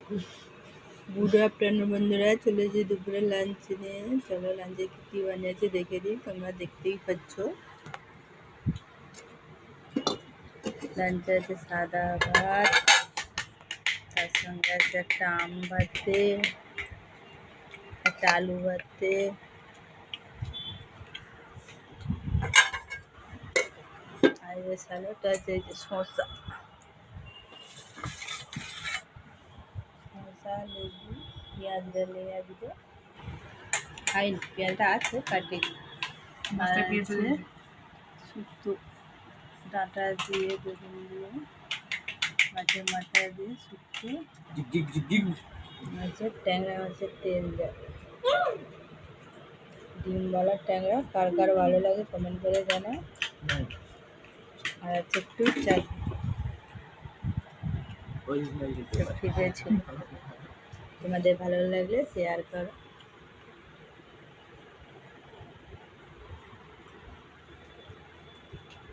Good afternoon বন্ধুরা, চলেছি দুপুরে লাঞ্চ নিয়ে। চলো লাঞ্চে কী বানিয়েছে দেখে দিই, তোমরা দেখতেই পাচ্ছ। লাঞ্চে আছে সাদা ভাত, তার সঙ্গে আছে একটা আম ভাতে, একটা আলু ভাতে, আর এই যে স্যালাড আছে, এই যে শসা, লেবু, পেঁয়াজ দিলে আজকে খাইনি, পেঁয়াজটা আছে কাটি। আর আছে শুক্তো ডাঁটা দিয়ে, বেগুন দিয়ে, মাছের মাথা দিয়ে শুক্তো আছে, ট্যাংরা মাছের তেল দেয়, ডিমওয়ালা ট্যাংরা। কার কার ভালো লাগে কমেন্ট করে জানাও। আর আছে একটু চাটনি ছিল। তোমাদের ভালো লাগলে শেয়ার করো।